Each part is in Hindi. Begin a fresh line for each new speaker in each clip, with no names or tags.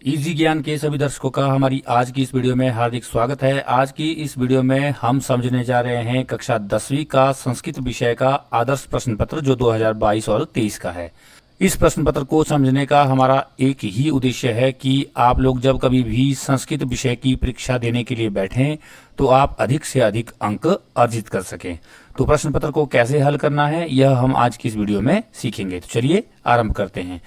इजी ज्ञान के सभी दर्शकों का हमारी आज की इस वीडियो में हार्दिक स्वागत है। आज की इस वीडियो में हम समझने जा रहे हैं कक्षा 10वीं का संस्कृत विषय का आदर्श प्रश्न पत्र जो 2022 और 23 का है। इस प्रश्न पत्र को समझने का हमारा एक ही उद्देश्य है कि आप लोग जब कभी भी संस्कृत विषय की परीक्षा देने के लिए बैठें तो आप अधिक से अधिक अंक अर्जित कर सकें। तो प्रश्न पत्र को कैसे हल करना है यह हम आज की इस वीडियो में सीखेंगे। तो चलिए आरंभ करते हैं।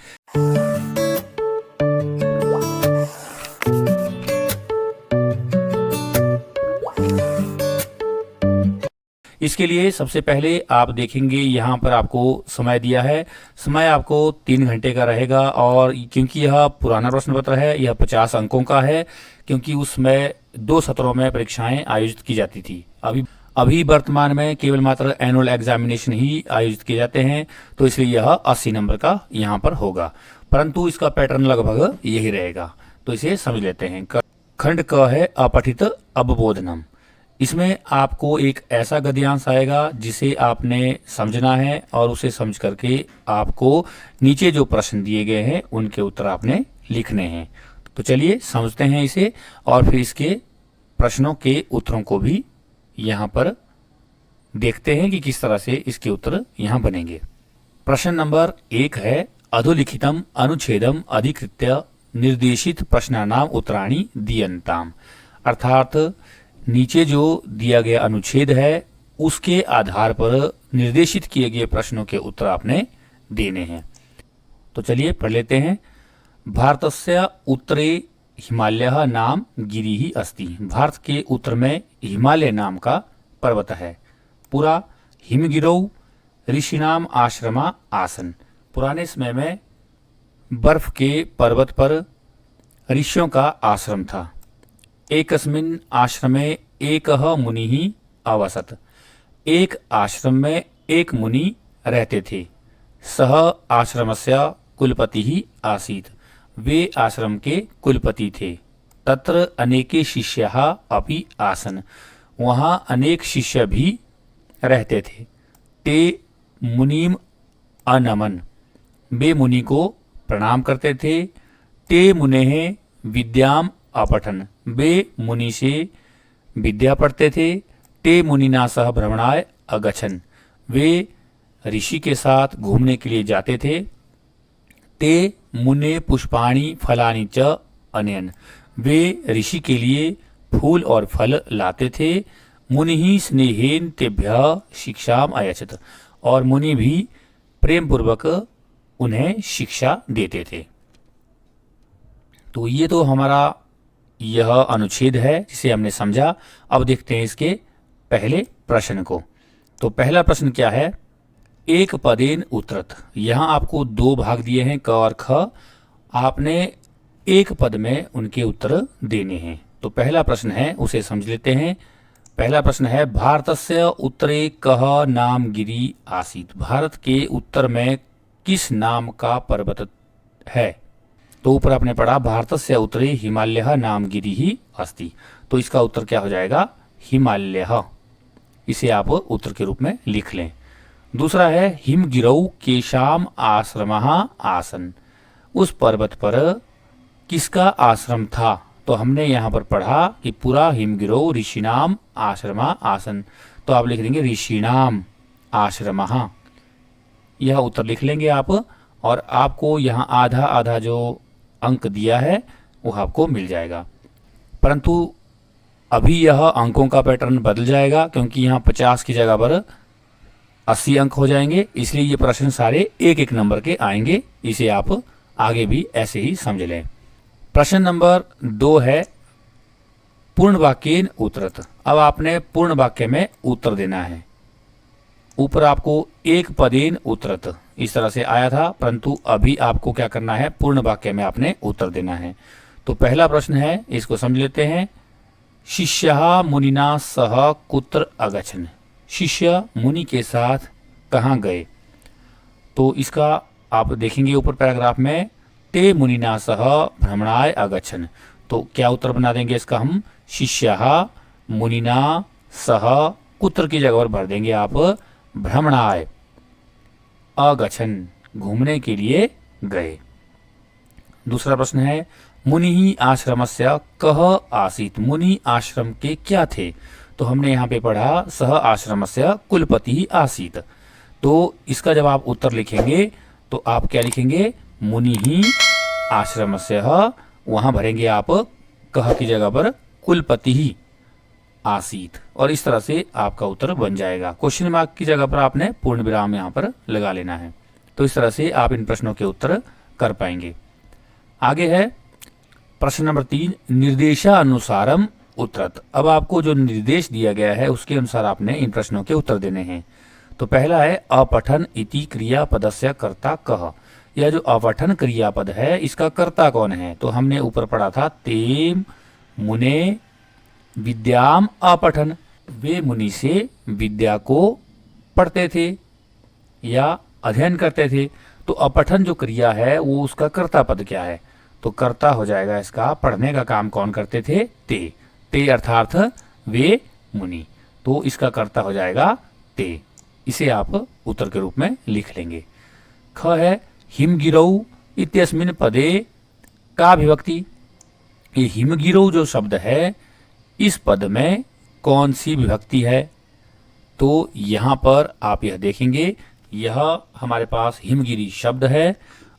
इसके लिए सबसे पहले आप देखेंगे यहाँ पर आपको समय दिया है। समय आपको 3 घंटे का रहेगा और क्योंकि यह पुराना प्रश्न पत्र है, यह 50 अंकों का है, क्योंकि उसमें 2 सत्रों में परीक्षाएं आयोजित की जाती थी। अभी वर्तमान में केवल मात्र एनुअल एग्जामिनेशन ही आयोजित किए जाते हैं, तो इसलिए यह 80 नंबर का यहाँ पर होगा, परंतु इसका पैटर्न लगभग यही रहेगा। तो इसे समझ लेते हैं। खंड क है अपठित अवबोधनम। इसमें आपको एक ऐसा गद्यांश आएगा जिसे आपने समझना है और उसे समझ करके आपको नीचे जो प्रश्न दिए गए हैं उनके उत्तर आपने लिखने हैं। तो चलिए समझते हैं इसे और फिर इसके प्रश्नों के उत्तरों को भी यहाँ पर देखते हैं कि किस तरह से इसके उत्तर यहाँ बनेंगे। प्रश्न नंबर 1 है अधोलिखितम अनुच्छेदम अधिकृत्य निर्देशित प्रश्नानाम उत्तराणि दीयन्ताम। अर्थात नीचे जो दिया गया अनुच्छेद है उसके आधार पर निर्देशित किए गए प्रश्नों के उत्तर आपने देने हैं। तो चलिए पढ़ लेते हैं। भारतस्य उत्तरे हिमालय नाम गिरिः अस्ति। भारत के उत्तर में हिमालय नाम का पर्वत है। पुरा हिमगिरौ ऋषिणाम आश्रमा आसन। पुराने समय में बर्फ के पर्वत पर ऋषियों का आश्रम था। एकस्मिन् आश्रमे एकः मुनिः अवसत। एक आश्रम में एक मुनि रहते थे। सह आश्रमस्य कुलपतिः आसीत्। वे आश्रम के कुलपति थे। तत्र अनेके शिष्याः अपि आसन्। वहाँ अनेक शिष्य भी रहते थे। ते मुनिम अनमन। वे मुनि को प्रणाम करते थे। ते मुनेः विद्याम अपठन। वे मुनि से विद्या पढ़ते थे। ते मुनिना सह भ्रमणाय अगछन। वे ऋषि के साथ घूमने के लिए जाते थे। ते मुने पुष्पाणि फलानि च अनयन। वे ऋषि के लिए फूल और फल लाते थे। मुनि स्नेहेन तेभ्यः शिक्षाम अयच्छत। और मुनि भी प्रेम पूर्वक उन्हें शिक्षा देते थे। तो ये तो हमारा यह अनुच्छेद है जिसे हमने समझा। अब देखते हैं इसके पहले प्रश्न को। तो पहला प्रश्न क्या है? एक पदेन उत्तरत। यहाँ आपको 2 भाग दिए हैं क और ख। आपने एक पद में उनके उत्तर देने हैं। तो पहला प्रश्न है उसे समझ लेते हैं। पहला प्रश्न है भारतस्य उत्तरे कः नाम गिरि आसीत्। भारत के उत्तर में किस नाम का पर्वत है? तो ऊपर आपने पढ़ा भारतस्य उत्तरे हिमालय नाम गिरिः अस्ति। तो इसका उत्तर क्या हो जाएगा? हिमालय। इसे आप उत्तर के रूप में लिख लें। दूसरा है हिमगिरौ केशाम आश्रमः आसन। उस पर्वत पर किसका आश्रम था? तो हमने यहाँ पर पढ़ा कि पूरा हिमगिरौ ऋषिनाम आश्रमः आसन। तो आप लिख देंगे ऋषिनाम आश्रमः। यह उत्तर लिख लेंगे आप और आपको यहाँ आधा आधा जो अंक दिया है वो आपको मिल जाएगा। परंतु अभी यह अंकों का पैटर्न बदल जाएगा क्योंकि यहाँ 50 की जगह पर 80 अंक हो जाएंगे, इसलिए ये प्रश्न सारे 1-1 नंबर के आएंगे। इसे आप आगे भी ऐसे ही समझ लें। प्रश्न नंबर 2 है पूर्ण वाक्येन उत्तरत। अब आपने पूर्ण वाक्य में उत्तर देना है। ऊपर आपको एक पदेन उत्तरत इस तरह से आया था, परंतु अभी आपको क्या करना है? पूर्ण वाक्य में आपने उत्तर देना है। तो पहला प्रश्न है, इसको समझ लेते हैं। शिष्यः मुनिना सह कुत्र अगच्छन्। शिष्य मुनि के साथ कहाँ गए? तो इसका आप देखेंगे ऊपर पैराग्राफ में ते मुनिना सह भ्रमणाय अगच्छन्। तो क्या उत्तर बना देंगे इसका हम? शिष्यः मुनिना सह कुत्र की जगह पर भर देंगे आप भ्रमणाय अगच्छन्। घूमने के लिए गए। दूसरा प्रश्न है मुनि आश्रमस्य कः आसीत्, मुनि आश्रम के क्या थे? तो हमने यहाँ पे पढ़ा सह आश्रमस्य कुलपति आसीत्। तो इसका जब आप उत्तर लिखेंगे तो आप क्या लिखेंगे? मुनि ही आश्रमस्य, वहां भरेंगे आप कह की जगह पर कुलपति ही आसीत, और इस तरह से आपका उत्तर बन जाएगा। क्वेश्चन मार्क की जगह पर आपने पूर्ण विराम यहाँ पर लगा लेना है। तो इस तरह से आप इन प्रश्नों के उत्तर कर पाएंगे। आगे है प्रश्न नंबर 3, निर्देशानुसारम उत्तरत। अब आपको जो निर्देश दिया गया है उसके अनुसार आपने इन प्रश्नों के उत्तर देने हैं। तो पहला है अपठन इति क्रियापदस्य कर्ता कः। यह जो अपठन क्रियापद है इसका कर्ता कौन है? तो हमने ऊपर पढ़ा था तेम मुने विद्याम अपठन, वे मुनि से विद्या को पढ़ते थे या अध्ययन करते थे। तो अपठन जो क्रिया है वो उसका कर्ता पद क्या है? तो कर्ता हो जाएगा इसका, पढ़ने का काम कौन करते थे? ते अर्थात वे मुनि, तो इसका कर्ता हो जाएगा ते। इसे आप उत्तर के रूप में लिख लेंगे। ख है हिमगिरौ इत्यस्मिन् पदे का विभक्ति। ये हिमगिरौ जो शब्द है इस पद में कौन सी विभक्ति है? तो यहाँ पर आप यह देखेंगे, यह हमारे पास हिमगिरी शब्द है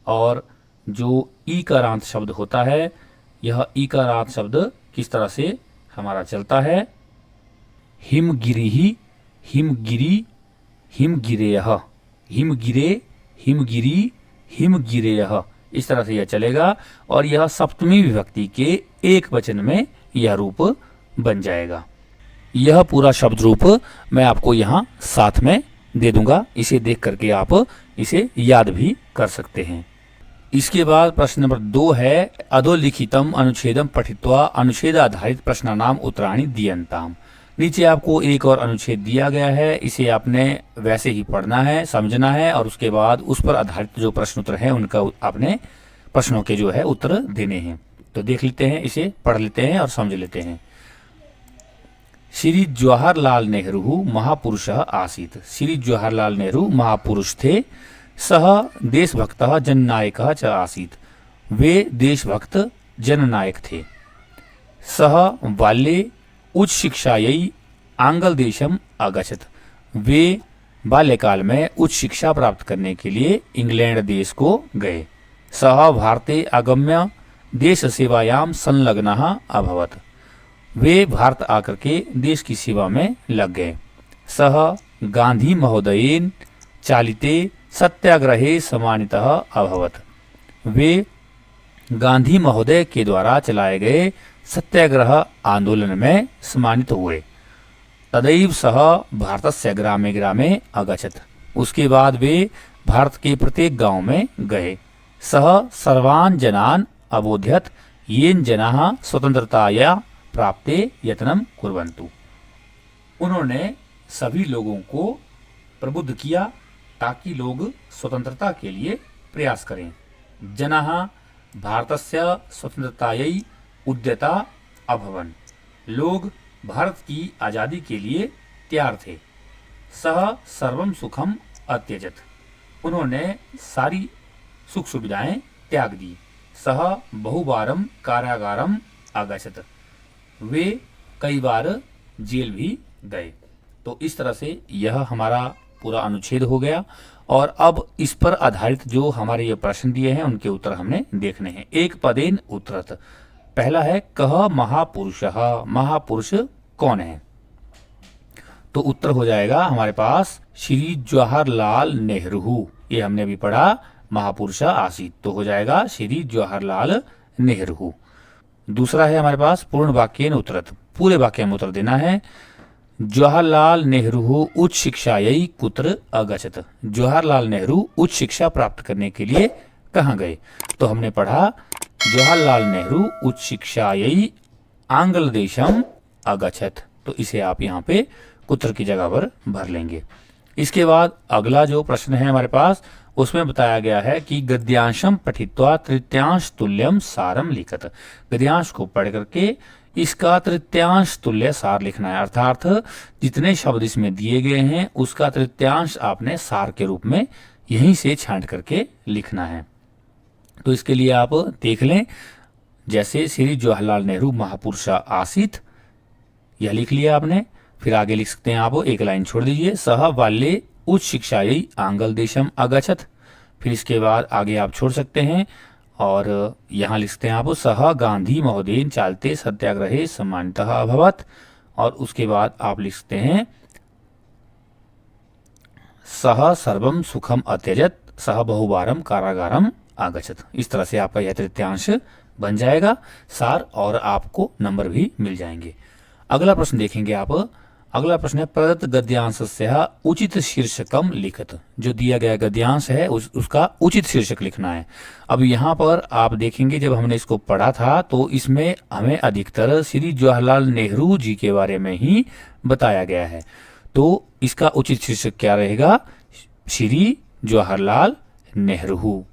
और जो ईकारांत शब्द होता है, यह ईकारांत शब्द किस तरह से हमारा चलता है? हिमगिरी ही, हिमगिरी, हिमगिरेयः, हिमगिरे, हिमगिरी, हिमगिरेयः, इस तरह से यह चलेगा और यह सप्तमी विभक्ति के एक वचन में यह रूप बन जाएगा। यह पूरा शब्द रूप मैं आपको यहाँ साथ में दे दूंगा, इसे देख करके आप इसे याद भी कर सकते हैं। इसके बाद प्रश्न नंबर 2 है अधोलिखितम अनुच्छेदम पठित्वा अनुच्छेद आधारित प्रश्नानाम उत्तराणि दीयन्ताम। नीचे आपको एक और अनुच्छेद दिया गया है, इसे आपने वैसे ही पढ़ना है, समझना है और उसके बाद उस पर आधारित जो प्रश्न उत्तर है उनका आपने प्रश्नों के जो है उत्तर देने हैं। तो देख लेते हैं, इसे पढ़ लेते हैं और समझ लेते हैं। श्री जवाहरलाल नेहरू महापुरुषः आसीत्। श्री जवाहरलाल नेहरू महापुरुष थे। सह देशभक्तः जननायकः च आसीत्। वे देशभक्त जननायक थे। सह बाल्ये उच्च शिक्षायै आंग्ल देशम अगच्छत्। वे बाल्यकाल में उच्च शिक्षा प्राप्त करने के लिए इंग्लैंड देश को गए। सह भारते आगम्य देश सेवायाम संलग्नः अभवत्। वे भारत आकर के देश की सेवा में लग गए। सह गांधी महोदयेन चालिते सत्याग्रहे सम्मानितः अभवत्। वे गांधी महोदय के द्वारा चलाए गए सत्याग्रह आंदोलन में सम्मानित हुए। तदैव सह भारतस्य ग्रामे ग्रामे अगच्छत्। उसके बाद वे भारत के प्रत्येक गांव में गए। सह सर्वान् जनान् अबोध्यत् येन जनाः स्वतंत्रताया प्राप्ते यत्नं कुर्वन्तु। उन्होंने सभी लोगों को प्रबुद्ध किया ताकि लोग स्वतंत्रता के लिए प्रयास करें। जनाः भारतस्य स्वतंत्रतायै उद्यता अभवन्। लोग भारत की आजादी के लिए तैयार थे। सह सर्वं सुखम अत्यजत। उन्होंने सारी सुख सुविधाएं त्याग दी। सह बहुबारम कारागारम अगच्छत्। वे कई बार जेल भी गए। तो इस तरह से यह हमारा पूरा अनुच्छेद हो गया और अब इस पर आधारित जो हमारे ये प्रश्न दिए हैं उनके उत्तर हमने देखने हैं। एक पदेन उत्तरत। पहला है कह महापुरुषः। महापुरुष कौन है? तो उत्तर हो जाएगा हमारे पास श्री जवाहरलाल नेहरू। ये हमने अभी पढ़ा, महापुरुष आसीत्, तो हो जाएगा श्री जवाहरलाल नेहरू। दूसरा है हमारे पास पूर्ण वाक्येन उत्तरत। पूरे वाक्य में उत्तर देना है। जवाहरलाल नेहरू उच्च शिक्षायै कुत्र अगच्छत्। जवाहरलाल नेहरू उच्च शिक्षा प्राप्त करने के लिए कहाँ गए? तो हमने पढ़ा जवाहरलाल नेहरू उच्च शिक्षायै आंग्ल देशम अगच्छत्। तो इसे आप यहाँ पे कुत्र की जगह पर भर लेंगे। इसके बाद अगला जो प्रश्न है हमारे पास उसमें बताया गया है कि गद्यांशम पठित्वा तृतीयांश तुल्यम सारम लिखत। गद्यांश को पढ़ करके इसका तृतीयांश तुल्य सार लिखना है, अर्थात जितने शब्द इसमें दिए गए हैं उसका तृतीयांश आपने सार के रूप में यहीं से छांट करके लिखना है। तो इसके लिए आप देख लें, जैसे श्री जवाहरलाल नेहरू महापुरुष आसीत्, यह लिख लिया आपने। फिर आगे लिख सकते हैं आप, एक लाइन छोड़ दीजिए, सह बाल्ये उच्च शिक्षायै आंग्ल देशम अगच्छत्। फिर इसके बाद आगे आप छोड़ सकते हैं और यहाँ लिख सकते हैं आप, सह गांधी महोदयेन चालते सत्याग्रहे सम्मानितः अभवत्। और उसके बाद आप लिख सकते हैं, सह सर्वम सुखम अत्यजत सह बहुवारम कारागारम आगच्छत्। इस तरह से आपका यह तृतीयांश बन जाएगा सार, और आपको नंबर भी मिल जाएंगे। अगला प्रश्न देखेंगे आप। अगला प्रश्न है, प्रदत्त गद्यांशस्य उचित शीर्षकम लिखत। जो दिया गया गद्यांश है उसका उचित शीर्षक लिखना है। अब यहाँ पर आप देखेंगे, जब हमने इसको पढ़ा था तो इसमें हमें अधिकतर श्री जवाहरलाल नेहरू जी के बारे में ही बताया गया है। तो इसका उचित शीर्षक क्या रहेगा? श्री जवाहरलाल नेहरू,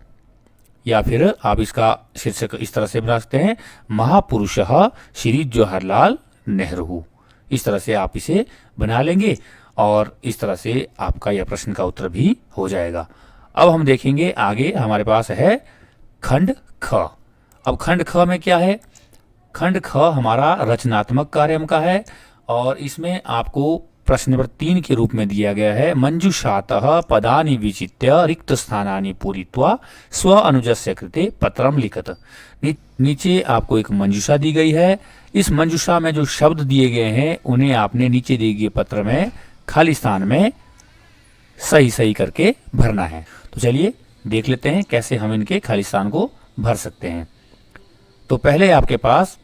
या फिर आप इसका शीर्षक इस तरह से बना सकते हैं, महापुरुषः श्री जवाहरलाल नेहरू। इस तरह से आप इसे बना लेंगे और इस तरह से आपका यह प्रश्न का उत्तर भी हो जाएगा। अब हम देखेंगे आगे, हमारे पास है खंड ख। अब खंड ख में क्या है? खंड ख हमारा रचनात्मक कार्य का है और इसमें आपको प्रश्न नंबर 3 के रूप में दिया गया है, मंजुषातः पदानि विचित्य रिक्त स्थानानि पूरित्वा स्व अनुजस्य कृते पत्रम लिखत। नीचे आपको एक मंजुषा दी गई है। इस मंजुषा में जो शब्द दिए गए हैं उन्हें आपने नीचे दिए गए पत्र में खाली स्थान में सही सही करके भरना है। तो चलिए देख लेते हैं कैसे हम इनके खाली स्थान को भर सकते हैं। तो पहले आपके पास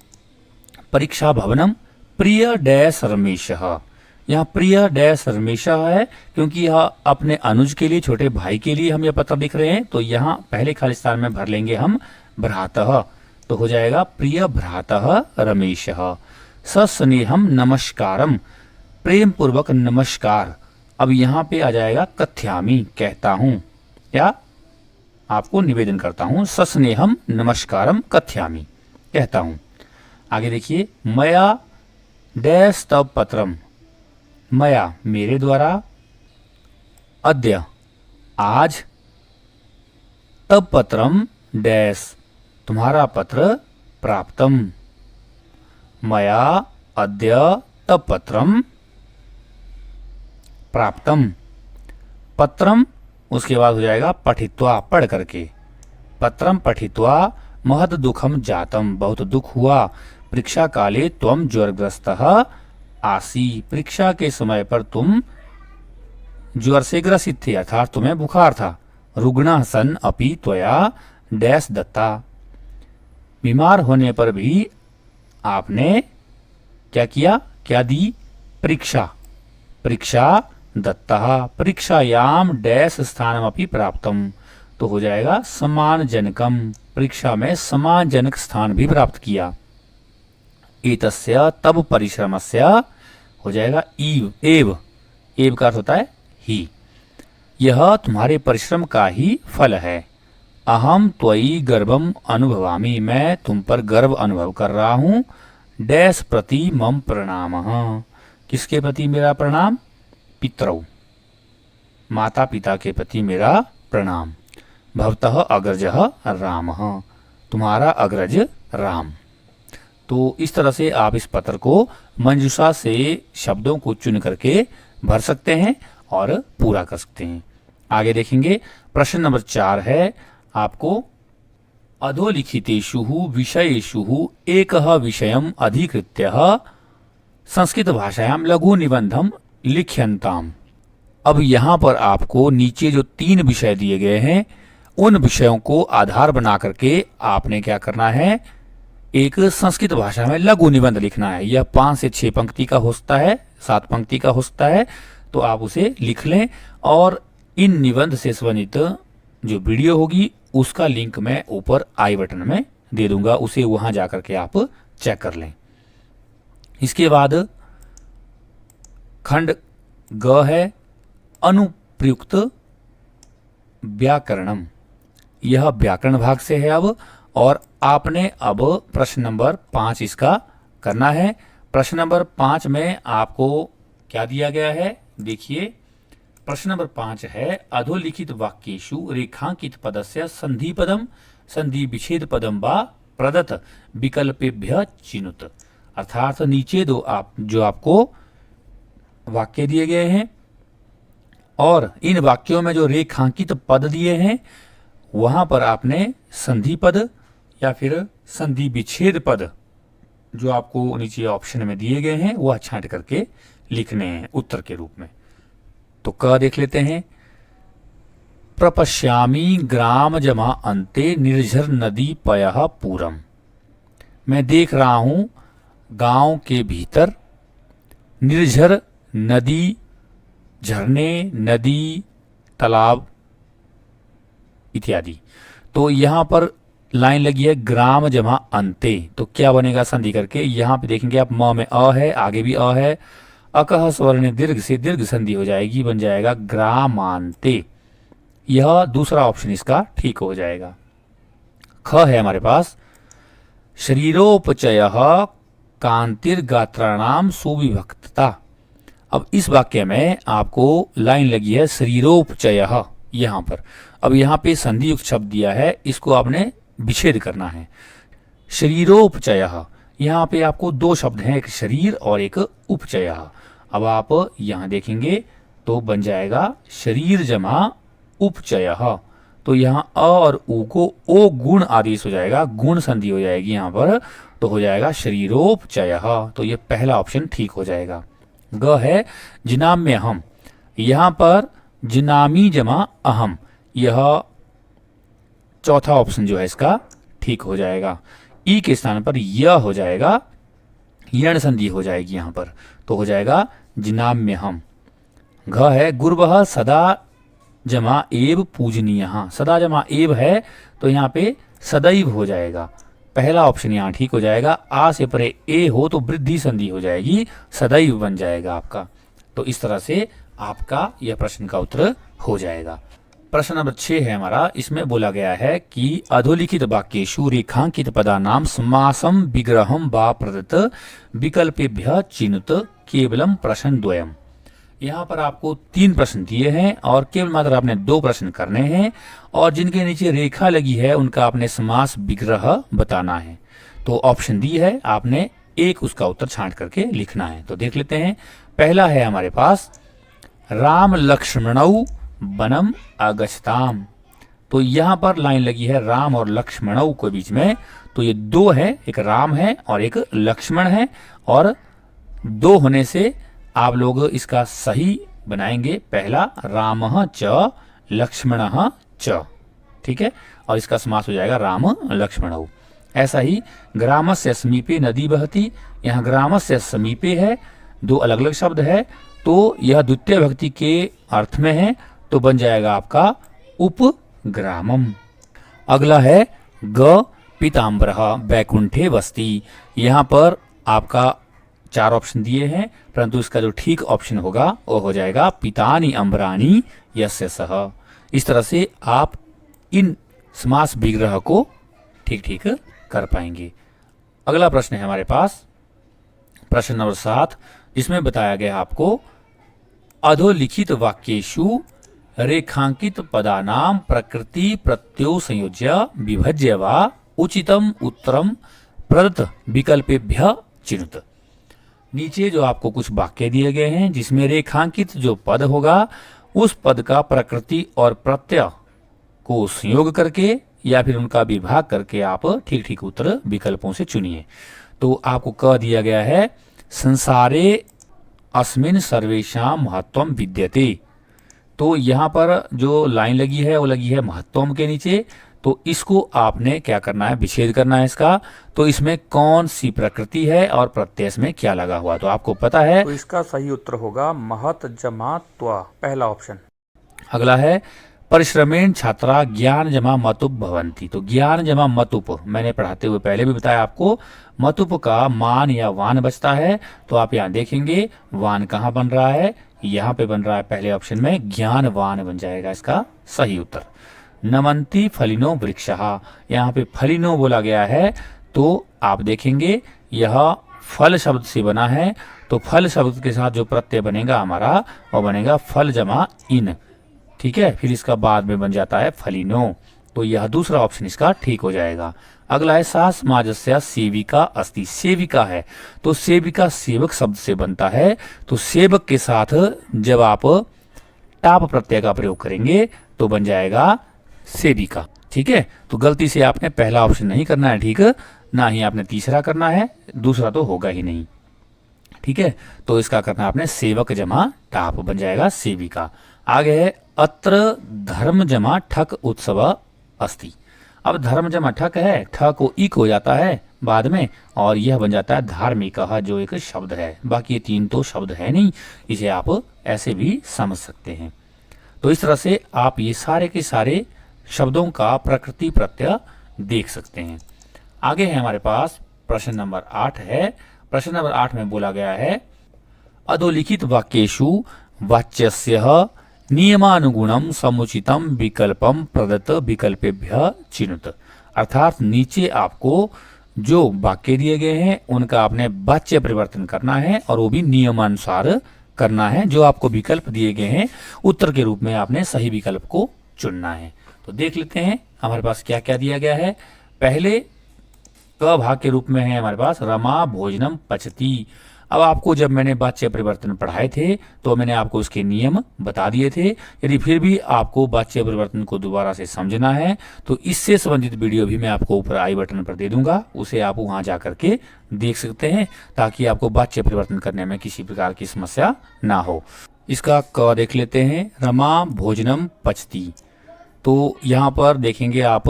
परीक्षा भवनम प्रिय डैश रमेशः। यहाँ प्रिय डैश रमेशः है क्योंकि यह अपने अनुज के लिए, छोटे भाई के लिए हम यह पत्र लिख रहे हैं। तो यहाँ पहले खाली स्थान में भर लेंगे हम भ्रातः, तो हो जाएगा प्रिय भ्रातः रमेशः। सस्नेहम नमस्कारम, प्रेम पूर्वक नमस्कार। अब यहाँ पे आ जाएगा कथ्यामि, कहता हूँ या आपको निवेदन करता हूँ। सस्नेहम नमस्कारम कथ्यामि, कहता हूँ। आगे देखिए, मया डैश तब पत्रम, मया मेरे द्वारा, अद्य आज, तब पत्रम डैश तुम्हारा पत्र, प्राप्तम। मया अद्य तब पत्रम प्राप्तम। पत्रम उसके बाद हो जाएगा पठित्वा, पढ़ करके। पत्रम पठित्वा महद दुखम जातम, बहुत दुख हुआ। परीक्षा काले त्वम ज्वरग्रस्तः आसी, परीक्षा के समय पर तुम ज्वर से ग्रसित थे, अर्थात तुम्हें बुखार था। रुग्णः सन अपि त्वया डैश दत्ता, बीमार होने पर भी आपने क्या किया, क्या दी? परीक्षा। परीक्षा दत्तः परीक्षायाम डैश स्थानमपि प्राप्तम, तो हो जाएगा सम्मानजनकम, परीक्षा में सम्मानजनक स्थान भी प्राप्त किया। एतस्य तब परिश्रमस्य हो जाएगा ईव, एव, एव का अर्थ होता है ही, यह तुम्हारे परिश्रम का ही फल है। अहम त्वयि गर्वम अनुभवामि, मैं तुम पर गर्व अनुभव कर रहा हूँ। डैश प्रति मम प्रणामः, किसके प्रति मेरा प्रणाम? पितरौ, माता पिता के प्रति मेरा प्रणाम। भवतः अग्रजः रामः, तुम्हारा अग्रज राम। तो इस तरह से आप इस पत्र को मंजूषा से शब्दों को चुन करके भर सकते हैं और पूरा कर सकते हैं। आगे देखेंगे, प्रश्न नंबर 4 है आपको, अधोलिखितेषु विषयेषु एकः विषयम् अधिकृत्य संस्कृत भाषायां लघु निबंधम लिख्यन्ताम। अब यहाँ पर आपको नीचे जो 3 विषय दिए गए हैं उन विषयों को आधार बना करके आपने क्या करना है, एक संस्कृत भाषा में लघु निबंध लिखना है। यह 5 से 6 पंक्ति का हो सकता है, 7 पंक्ति का हो सकता है, तो आप उसे लिख लें। और इन निबंध से संबंधित जो वीडियो होगी उसका लिंक मैं ऊपर आई बटन में दे दूंगा, उसे वहां जाकर के आप चेक कर लें। इसके बाद खंड ग है अनुप्रयुक्त व्याकरणम, यह व्याकरण भाग से है अब, और आपने अब प्रश्न नंबर 5 इसका करना है। प्रश्न नंबर 5 में आपको क्या दिया गया है, देखिए प्रश्न नंबर 5 है, अधोलिखित वाक्येषु रेखांकित पदस्य संधि पदम संधि विच्छेद पदम वा प्रदत्त विकल्पेभ्य चिनुत। अर्थात नीचे जो आपको वाक्य दिए गए हैं और इन वाक्यों में जो रेखांकित पद दिए हैं वहां पर आपने संधि पद या फिर संधि विच्छेद पद जो आपको नीचे ऑप्शन में दिए गए हैं वह छांट करके लिखने हैं उत्तर के रूप में। तो क देख लेते हैं। प्रपश्यामि ग्राम जमा अंते निर्झर नदी पयः पूरम। मैं देख रहा हूं गांव के भीतर निर्झर नदी, झरने, नदी, तालाब इत्यादि। तो यहां पर लाइन लगी है ग्राम जमा अंते, तो क्या बनेगा संधि करके। यहां पे देखेंगे आप म में अ है, आगे भी अ है, अकह स्वर्ण दीर्घ से दीर्घ संधि हो जाएगी, बन जाएगा ग्रामांते। यह दूसरा ऑप्शन इसका ठीक हो जाएगा। ख है हमारे पास शरीरोपचय कांतिर्गात्राणाम सुविभक्तता। अब इस वाक्य में आपको लाइन लगी है शरीरोपचय यहां पर। अब यहां पे संधि युक्त शब्द दिया है, इसको आपने विच्छेद करना है। शरीरोपचय, यहां पे आपको दो शब्द हैं, एक शरीर और एक उपचय। अब आप यहां देखेंगे तो बन जाएगा शरीर जमा उपचय। तो यहाँ अ और उ को ओ गुण आदेश हो जाएगा, गुण संधि हो जाएगी यहाँ पर, तो हो जाएगा शरीरोपचय। तो ये पहला ऑप्शन ठीक हो जाएगा। ग है जिनाम में अहम, यहाँ पर जिनामी जमा अहम, यह चौथा ऑप्शन जो है इसका ठीक हो जाएगा। ई के स्थान पर यह हो जाएगा, यण संधि हो जाएगी यहाँ पर, तो हो जाएगा जिनाम में हम। घ है गुरुवह सदा जमा एव पूजनीय, सदा जमा एव है तो यहाँ पे सदैव हो जाएगा, पहला ऑप्शन यहाँ ठीक हो जाएगा। आ से परे ए हो तो वृद्धि संधि हो जाएगी, सदैव बन जाएगा आपका। तो इस तरह से आपका यह प्रश्न का उत्तर हो जाएगा। प्रश्न नंबर 6 है हमारा, इसमें बोला गया है कि अधोलिखित वाक्येषु रेखांकित पदानाम समासम विग्रहम वा प्रदत्त विकल्पेभ्य चिनुत केवलम प्रश्न द्वयम। यहाँ पर आपको 3 प्रश्न दिए हैं और केवल मात्र आपने 2 प्रश्न करने हैं और जिनके नीचे रेखा लगी है उनका आपने समास विग्रह बताना है। तो ऑप्शन दी है, आपने एक उसका उत्तर छांट करके लिखना है। तो देख लेते हैं। पहला है हमारे पास राम लक्ष्मणौ वनम अगच्छताम। तो यहाँ पर लाइन लगी है राम और लक्ष्मणौ के बीच में, तो ये 2 है, एक राम है और एक लक्ष्मण है, और 2 होने से आप लोग इसका सही बनाएंगे। पहला रामः च लक्ष्मणः च, ठीक है, और इसका समास हो जाएगा राम लक्ष्मणौ। ऐसा ही ग्रामस्य समीपे नदी बहती, यहाँ ग्रामस्य समीपे है, 2 अलग अलग शब्द है, तो यह द्वितीय भक्ति के अर्थ में है, तो बन जाएगा आपका उपग्रामम। अगला है ग पीताम्बरः वैकुंठे वसति। यहाँ पर आपका 4 ऑप्शन दिए हैं, परंतु इसका जो ठीक ऑप्शन होगा वो हो जाएगा पितानि अम्बराणि यस्य सः। इस तरह से आप इन समास विग्रह को ठीक ठीक कर पाएंगे। अगला प्रश्न है हमारे पास प्रश्न नंबर 7, जिसमें बताया गया आपको अधोलिखित वाक्येषु रेखांकित पदानाम प्रकृति प्रत्ययो संयोज्य विभज्य वा उचितम उत्तरम प्रदत्त विकल्पेभ्य चिनुत। नीचे जो आपको कुछ वाक्य दिए गए हैं जिसमें रेखांकित जो पद होगा उस पद का प्रकृति और प्रत्यय को संयोग करके या फिर उनका विभाग करके आप ठीक ठीक उत्तर विकल्पों से चुनिए। तो आपको कह दिया गया है संसारे अस्मिन् सर्वेषां महत्वम विद्यते। तो यहाँ पर जो लाइन लगी है वो लगी है महत्वम के नीचे, तो इसको आपने क्या करना है, विच्छेद करना है इसका। तो इसमें कौन सी प्रकृति है और प्रत्यय में क्या लगा हुआ, तो आपको पता है,
तो इसका सही उत्तर होगा महत जमा त्वा, पहला ऑप्शन।
अगला है परिश्रमेण छात्रा ज्ञान जमा मतुप भवंती। तो ज्ञान जमा मतुप मैंने पढ़ाते हुए पहले भी बताया आपको, मतुप का मान या वान बचता है। तो आप यहाँ देखेंगे वान कहाँ बन रहा है, यहाँ पे बन रहा है पहले ऑप्शन में, ज्ञानवान बन जाएगा इसका सही उत्तर। नमंती फलिनो वृक्षः, यहाँ पे फलिनो बोला गया है, तो आप देखेंगे यह फल शब्द से बना है, तो फल शब्द के साथ जो प्रत्यय बनेगा हमारा वो बनेगा फल जमा इन, ठीक है, फिर इसका बाद में बन जाता है फलिनो। तो यह दूसरा ऑप्शन इसका ठीक हो जाएगा। अगला है सा समाजस्य सेविका अस्ति। सेविका है तो सेविका सेवक शब्द से बनता है, तो सेवक के साथ जब आप टाप प्रत्यय का प्रयोग करेंगे तो बन जाएगा सेविका। ठीक है, तो गलती से आपने पहला ऑप्शन नहीं करना है, ठीक, ना ही आपने तीसरा करना है, दूसरा तो होगा ही नहीं। ठीक है, तो इसका करना आपने सेवक जमा टाप बन जाएगा सेविका। आगे है अत्र धर्म जमा ठक उत्सव अस्ति। अब धर्म जमा ठक है, ठ को इक हो जाता है बाद में और यह बन जाता है धार्मिक, जो एक शब्द है। बाकी ये तीन तो शब्द है नहीं, इसे आप ऐसे भी समझ सकते हैं। तो इस तरह से आप ये सारे के सारे शब्दों का प्रकृति प्रत्यय देख सकते हैं। आगे है हमारे पास प्रश्न नंबर 8 है। प्रश्न नंबर 8 में बोला गया है अधोलिखित वाक्येषु वाच्यस्य नियमानुगुणम समुचितम विकल्पम प्रदत्त विकल्पेभ्य चिनुत। अर्थात नीचे आपको जो वाक्य दिए गए हैं उनका आपने वाच्य परिवर्तन करना है और वो भी नियमानुसार करना है। जो आपको विकल्प दिए गए हैं उत्तर के रूप में आपने सही विकल्प को चुनना है। तो देख लेते हैं हमारे पास क्या क्या दिया गया है। पहले क भाग के रूप में है हमारे पास रमा भोजनम पचती। अब आपको जब मैंने वाच्य परिवर्तन पढ़ाए थे तो मैंने आपको उसके नियम बता दिए थे। यदि फिर भी आपको वाच्य परिवर्तन को दोबारा से समझना है तो इससे संबंधित वीडियो भी मैं आपको ऊपर आई बटन पर दे दूंगा, उसे आप वहां जा करके देख सकते हैं ताकि आपको वाच्य परिवर्तन करने में किसी प्रकार की समस्या ना हो। इसका क देख लेते हैं, रमा भोजनम पचती। तो यहाँ पर देखेंगे आप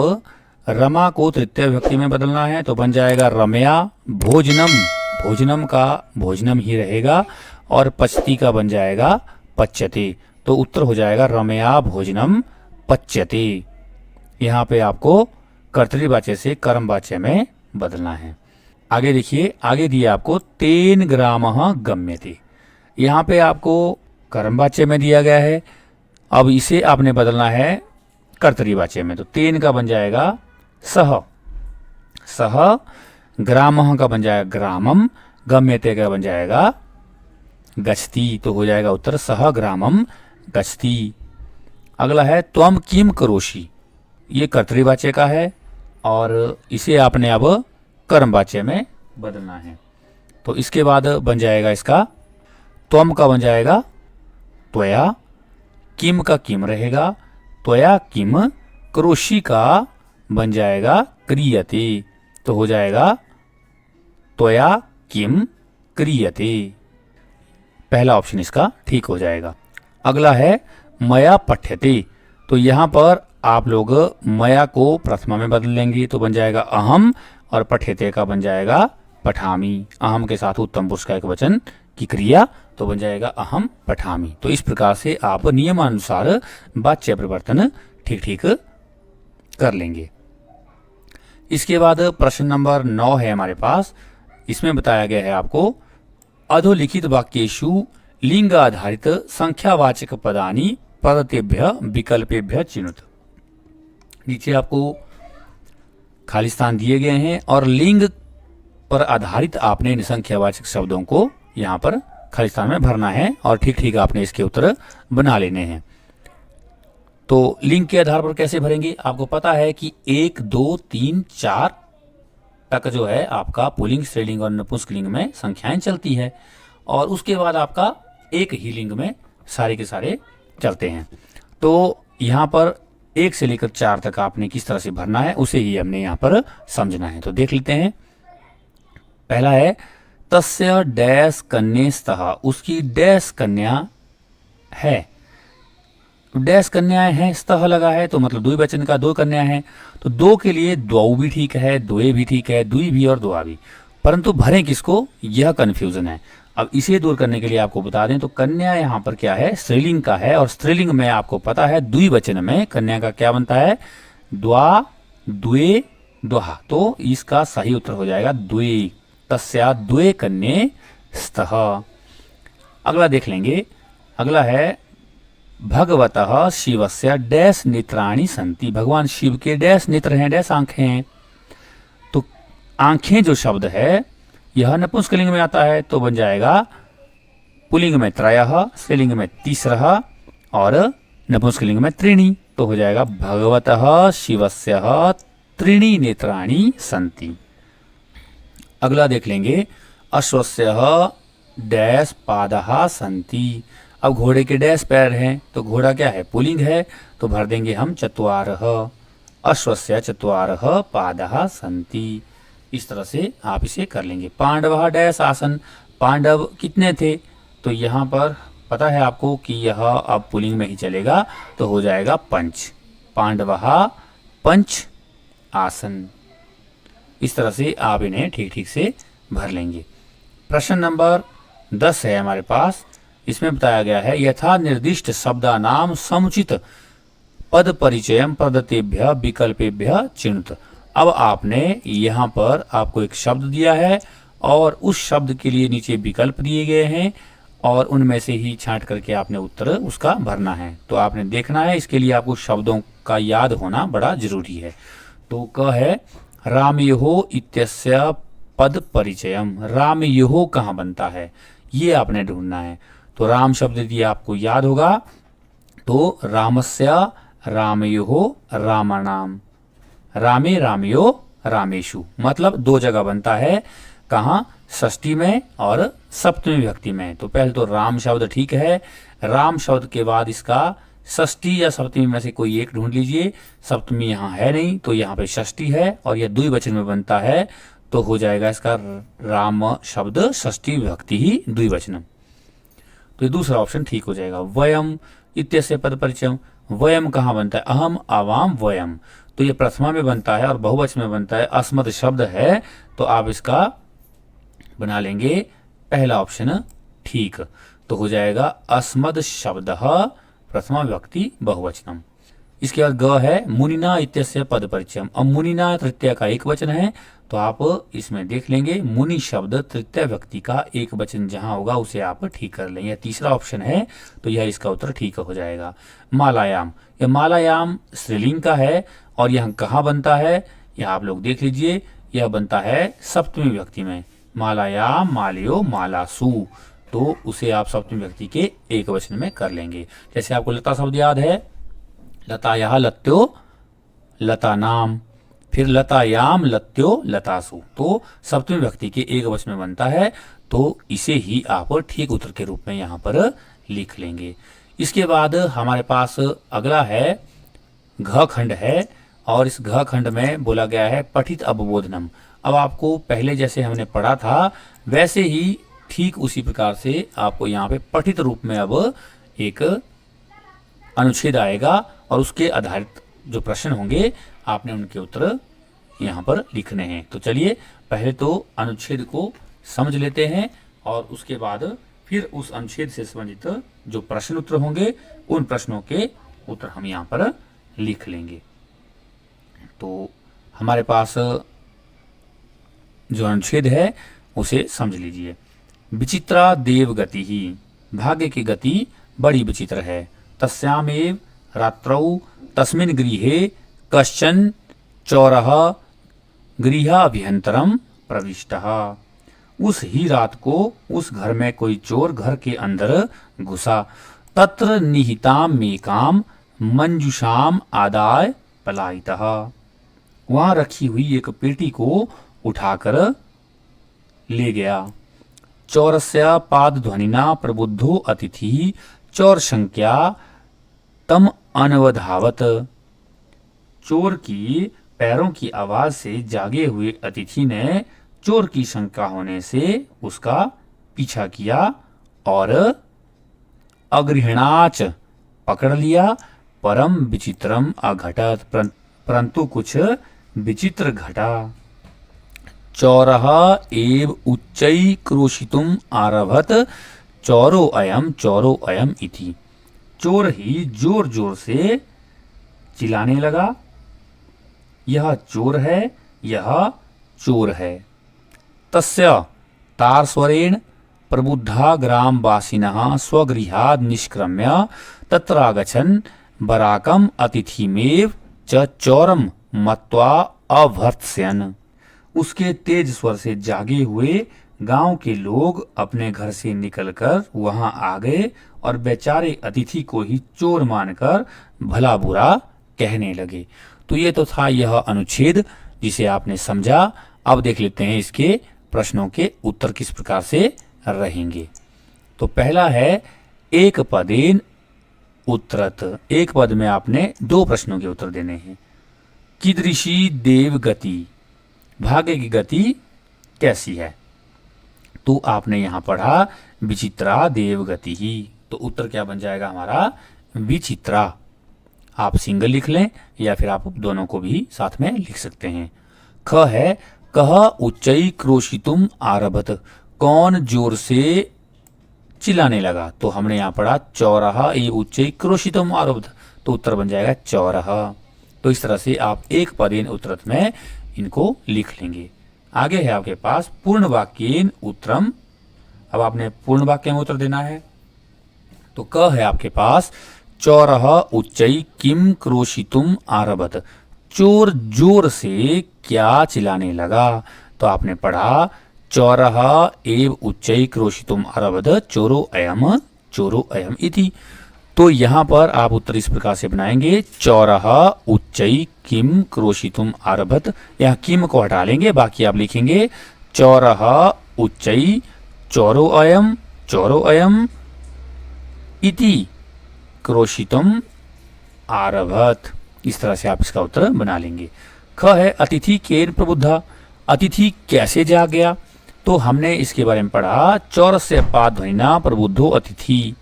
रमा को तृतीय विभक्ति में बदलना है तो बन जाएगा रमया भोजनम। भोजनम का भोजनम ही रहेगा और पचती का बन जाएगा पच्यते। तो उत्तर हो जाएगा रमया भोजनम पच्यते। यहाँ पे आपको कर्तृवाच्य से कर्मवाच्य में बदलना है। आगे देखिए, आगे दिया आपको तेन ग्रामः गम्यते। यहाँ पे आपको कर्मवाच्य में दिया गया है, अब इसे आपने बदलना है कर्तृवाच्य में। तो तेन का बन जाएगा सह, सह, ग्रामः का बन जाएगा ग्रामम, गम्यते का बन जाएगा गच्छति। तो हो जाएगा उत्तर सह ग्रामम गच्छति। अगला है त्वम किम करोषि। ये कर्तृवाच्य का है और इसे आपने अब कर्मवाच्य में बदलना है। तो इसके बाद बन जाएगा इसका त्वम का बन जाएगा त्वया, किम का किम रहेगा, त्वया किम, करोषि का बन जाएगा क्रियते। तो हो जाएगा त्वया किम क्रियते। पहला ऑप्शन इसका ठीक हो जाएगा। अगला है मया पठ्यते। तो यहाँ पर आप लोग मया को प्रथमा में बदल लेंगे तो बन जाएगा अहम और पठ्यते का बन जाएगा पठामी। अहम के साथ उत्तम पुरुष का एक वचन की क्रिया तो बन जाएगा अहम पठामी। तो इस प्रकार से आप नियमानुसार वाच्य परिवर्तन ठीक ठीक कर लेंगे। इसके बाद प्रश्न नंबर 9 है हमारे पास। इसमें बताया गया है आपको अधोलिखित वाक्येषु लिंग आधारित संख्यावाचक पदानि पदतेभ्य विकल्पेभ्य चिनुत। नीचे आपको खाली स्थान दिए गए हैं और लिंग पर आधारित आपने इन संख्यावाचक शब्दों को यहाँ पर खाली स्थान में भरना है और ठीक ठीक आपने इसके उत्तर बना लेने हैं। तो लिंग के आधार पर कैसे भरेंगे, आपको पता है कि 1, 2, 3, 4 तक जो है आपका पुल्लिंग, स्त्रीलिंग और नपुंसकलिंग में संख्याएं चलती है और उसके बाद आपका एक ही लिंग में सारे के सारे चलते हैं। तो यहाँ पर 1 से लेकर 4 तक आपने किस तरह से भरना है उसे ही हमने यहाँ पर समझना है। तो देख लेते हैं। पहला है तस्य डैश कन्यस्तः। उसकी डैश कन्या है। डैश कन्याएं हैं, स्तः लगा है तो मतलब द्विवचन का 2 कन्या है। तो 2 के लिए द्वौ भी ठीक है, द्वे भी ठीक है, द्वि भी और द्वा भी, परंतु भरें किसको, यह कंफ्यूजन है। अब इसे दूर करने के लिए आपको बता दें तो कन्या यहाँ पर क्या है, स्त्रीलिंग का है और स्त्रीलिंग में आपको पता है द्विवचन में कन्या का क्या बनता है, द्वा, द्वे, द्वहा। तो इसका सही उत्तर हो जाएगा द्वे। तस्या द्वे कन्ये स्तः। अगला देख लेंगे। अगला है भगवतः शिवस्य डैश नेत्राणि सन्ति। भगवान शिव के डैश नेत्र हैं, डैश आंखें हैं। तो आंखें जो शब्द है यह नपुंसकलिंग में आता है तो बन जाएगा पुल्लिंग में त्रयः, स्त्रीलिंग में तीसरः और नपुंसकलिंग में त्रीणि। तो हो जाएगा भगवतः शिवस्य त्रीणि नेत्राणि सन्ति। अगला देख लेंगे, अश्वस्य डैश पादः सन्ति। अब घोड़े के डैश पैर हैं, तो घोड़ा क्या है, पुल्लिंग है, तो भर देंगे हम चत्वारः। अश्वस्य चत्वारः पादः सन्ति। इस तरह से आप इसे कर लेंगे। पांडवः डैश आसन, पांडव कितने थे, तो यहाँ पर पता है आपको कि यह अब पुल्लिंग में ही चलेगा, तो हो जाएगा पंच। पांडवः पंच आसन। इस तरह से आप इन्हें ठीक ठीक से भर लेंगे। प्रश्न नंबर 10 है हमारे पास। इसमें बताया गया है, यथा निर्दिष्ट शब्दानाम समुचित पद परिचयम प्रदत्तेभ्य विकल्पेभ्य चिन्हित। अब आपने यहाँ पर आपको एक शब्द दिया है और उस शब्द के लिए नीचे विकल्प दिए गए हैं और उनमें से ही छांट करके आपने उत्तर उसका भरना है। तो आपने देखना है, इसके लिए आपको शब्दों का याद होना बड़ा जरूरी है। तो क है रामयोः इत्यस्य पद परिचयम। रामयोः कहाँ बनता है, ये आपने ढूंढना है। तो राम शब्द यदि आपको याद होगा तो रामस्य रामयोः रामाणाम, रामे रामयो रामेशु, मतलब दो जगह बनता है। कहाँ, षष्ठी में और सप्तमी विभक्ति में। तो पहले तो राम शब्द ठीक है, राम शब्द के बाद इसका षष्ठी या सप्तमी में से कोई एक ढूंढ लीजिए। सप्तमी यहाँ है नहीं, तो यहाँ पे षष्ठी है और यह द्विवचन में बनता है, तो हो जाएगा इसका राम शब्द षष्ठी विभक्ति ही द्विवचनम। तो ये दूसरा ऑप्शन ठीक हो जाएगा। वयम इत्यस्य पद परिचय, वयम कहाँ बनता है, अहम आवाम वयम, तो ये प्रथमा में बनता है और बहुवचन में बनता है। अस्मद शब्द है, तो आप इसका बना लेंगे पहला ऑप्शन ठीक, तो हो जाएगा अस्मद शब्द प्रथमा विभक्ति बहुवचनम। इसके बाद ग है मुनिना इत्यस्य पद परिचयम। अब मुनिना तृतीया का एक वचन है, तो आप इसमें देख लेंगे मुनि शब्द तृतीय व्यक्ति का एक वचन जहां होगा उसे आप ठीक कर लेंगे। तीसरा ऑप्शन है, तो यह इसका उत्तर ठीक हो जाएगा। मालायाम, यह मालायाम स्त्रीलिंग का है और यह कहाँ बनता है, यह आप लोग देख लीजिए, यह बनता है सप्तमी व्यक्ति में। मालायाम मालयो मालासु, तो उसे आप सप्तमी व्यक्ति के एक वचन में कर लेंगे। जैसे आपको लता शब्द याद है, लतायाः लत्यो लता नाम, फिर लतायाम लत्यो लतासु, तो सप्तमी व्यक्ति के एक वचन में बनता है, तो इसे ही आप ठीक उत्तर के रूप में यहाँ पर लिख लेंगे। इसके बाद हमारे पास अगला है घ खंड है और इस घ खंड में बोला गया है पठित अवबोधनम। अब आपको पहले जैसे हमने पढ़ा था वैसे ही ठीक उसी प्रकार से आपको यहाँ पे पठित रूप में अब एक अनुच्छेद आएगा और उसके आधारित जो प्रश्न होंगे आपने उनके उत्तर यहाँ पर लिखने हैं। तो चलिए पहले तो अनुच्छेद को समझ लेते हैं और उसके बाद फिर उस अनुच्छेद से संबंधित जो प्रश्न उत्तर होंगे उन प्रश्नों के उत्तर हम यहाँ पर लिख लेंगे। तो हमारे पास जो अनुच्छेद है उसे समझ लीजिए। विचित्रा देव गति ही, भाग्य की गति बड़ी विचित्र है। तस्यामेव रात्रौ तस्मिन् गृहे कश्चन चौरः गृहाभ्यंतरम प्रविष्टः। उस ही रात को उस घर में कोई चोर घर के अंदर घुसा। तत्र निहिताम मेकाम मंजुषाम आदाय पलायितः। वहां रखी हुई एक पेटी को उठाकर ले गया। चौरस्य पाद ध्वनिना प्रबुद्धो अतिथि चौर संख्या तम अनवधावत। चोर की पैरों की आवाज से जागे हुए अतिथि ने चोर की शंका होने से उसका पीछा किया और अगृहणाच पकड़ लिया। परम विचित्रम अघटत, परंतु कुछ विचित्र घटा। चौरः एव उच्चै क्रोशितुम आरभत चौरो अयम इति। चोर ही जोर जोर से चिल्लाने लगा, यह चोर है, यह चोर है। तस्य तारस्वरेण प्रबुद्धा ग्रामवासिनः स्वगृहात् निष्क्रम्य तत्रागच्छन् बराकम अतिथिमेव च चौरम मत्वा अभर्त्स्यन्। उसके तेज स्वर से जागे हुए गांव के लोग अपने घर से निकलकर वहां आ गए और बेचारे अतिथि को ही चोर मानकर भला बुरा कहने लगे। तो ये तो था यह अनुच्छेद जिसे आपने समझा। अब देख लेते हैं इसके प्रश्नों के उत्तर किस प्रकार से रहेंगे। तो पहला है एक पदेन उत्तरत। एक पद में आपने 2 प्रश्नों के उत्तर देने हैं। कीदृशी देव गति, भाग्य की गति कैसी है? तो आपने यहां पढ़ा विचित्रा देव गति ही, तो उत्तर क्या बन जाएगा हमारा? विचित्रा। आप सिंगल लिख लें या फिर आप दोनों को भी साथ में लिख सकते हैं। ख है कह उच्चई क्रोशितुम आरभत, कौन जोर से चिल्लाने लगा? तो हमने यहाँ पढ़ा चौराहा ए उच्चई क्रोशितुम आरभत, तो उत्तर बन जाएगा चौराहा। तो इस तरह से आप एक पदेन उत्तरत में इनको लिख लेंगे। आगे है आपके पास पूर्ण वाक्येन उत्तरम। अब आपने पूर्ण वाक्य में उत्तर देना है। तो क है आपके पास चौरह उच्चई किम क्रोशितुम आरभत, चोर जोर से क्या चिल्लाने लगा? तो आपने पढ़ा चौरह एव उच्चई क्रोशितुम आरभत चोरो अयम इति। तो यहाँ पर आप उत्तर इस प्रकार से बनाएंगे चौरह उच्चई किम क्रोशितुम आरभत, यहाँ किम को हटा लेंगे, बाकी आप लिखेंगे चौरह उच्चई चोरो अयम इति क्रोशितुम आरभत। इस तरह से आप इसका उत्तर बना लेंगे। ख है अतिथि केन प्रबुद्धा, अतिथि कैसे जाग गया? तो हमने इसके बारे में पढ़ा चौरस्य पाद ध्वनिना प्रबुद्धो अतिथि,